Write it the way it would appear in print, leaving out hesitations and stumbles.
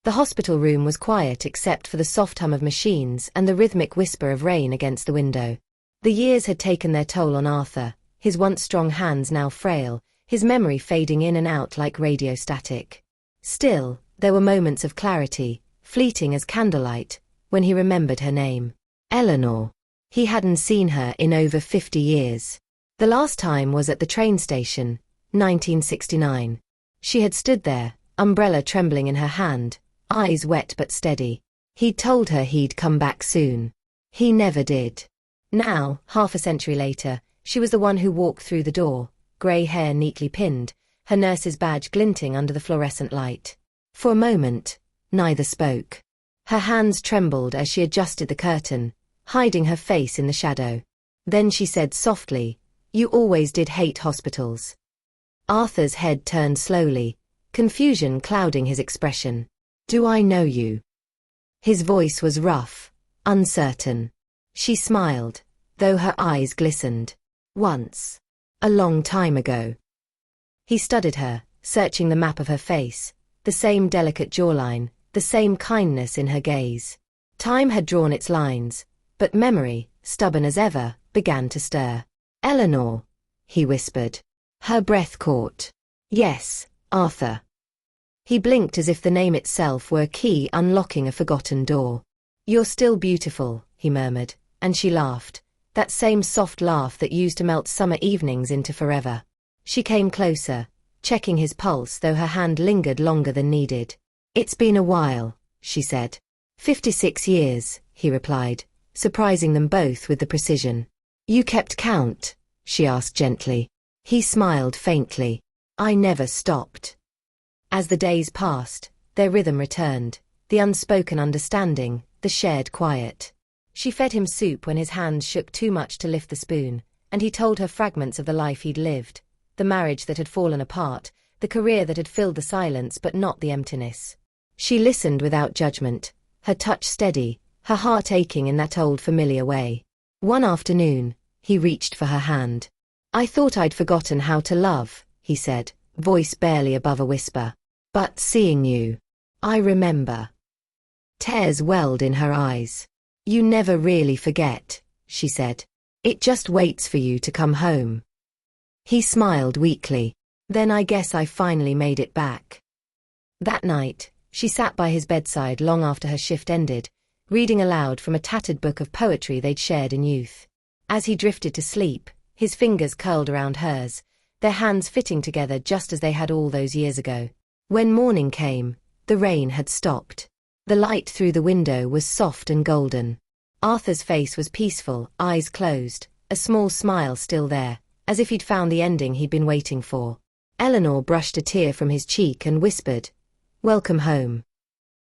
The hospital room was quiet except for the soft hum of machines and the rhythmic whisper of rain against the window. The years had taken their toll on Arthur, his once strong hands now frail, his memory fading in and out like radio static. Still, there were moments of clarity, fleeting as candlelight, when he remembered her name. Eleanor. He hadn't seen her in over 50 years. The last time was at the train station, 1969. She had stood there, umbrella trembling in her hand, eyes wet but steady. He'd told her he'd come back soon. He never did. Now, half a century later, she was the one who walked through the door, grey hair neatly pinned, her nurse's badge glinting under the fluorescent light. For a moment, neither spoke. Her hands trembled as she adjusted the curtain, hiding her face in the shadow. Then she said softly, "You always did hate hospitals." Arthur's head turned slowly, confusion clouding his expression. "Do I know you?" His voice was rough, uncertain. She smiled, though her eyes glistened. "Once. A long time ago." He studied her, searching the map of her face, the same delicate jawline, the same kindness in her gaze. Time had drawn its lines, but memory, stubborn as ever, began to stir. "Eleanor," he whispered. Her breath caught. "Yes, Arthur." He blinked as if the name itself were a key unlocking a forgotten door. "You're still beautiful," he murmured, and she laughed, that same soft laugh that used to melt summer evenings into forever. She came closer, checking his pulse though her hand lingered longer than needed. "It's been a while," she said. 56 years, he replied, surprising them both with the precision. "You kept count?" she asked gently. He smiled faintly. "I never stopped." As the days passed, their rhythm returned, the unspoken understanding, the shared quiet. She fed him soup when his hands shook too much to lift the spoon, and he told her fragments of the life he'd lived, the marriage that had fallen apart, the career that had filled the silence but not the emptiness. She listened without judgment, her touch steady, her heart aching in that old familiar way. One afternoon, he reached for her hand. "I thought I'd forgotten how to love," he said, voice barely above a whisper. "But seeing you, I remember." Tears welled in her eyes. "You never really forget," she said. "It just waits for you to come home." He smiled weakly. "Then I guess I finally made it back." That night, she sat by his bedside long after her shift ended, reading aloud from a tattered book of poetry they'd shared in youth. As he drifted to sleep, his fingers curled around hers, their hands fitting together just as they had all those years ago. When morning came, the rain had stopped. The light through the window was soft and golden. Arthur's face was peaceful, eyes closed, a small smile still there, as if he'd found the ending he'd been waiting for. Eleanor brushed a tear from his cheek and whispered, "Welcome home."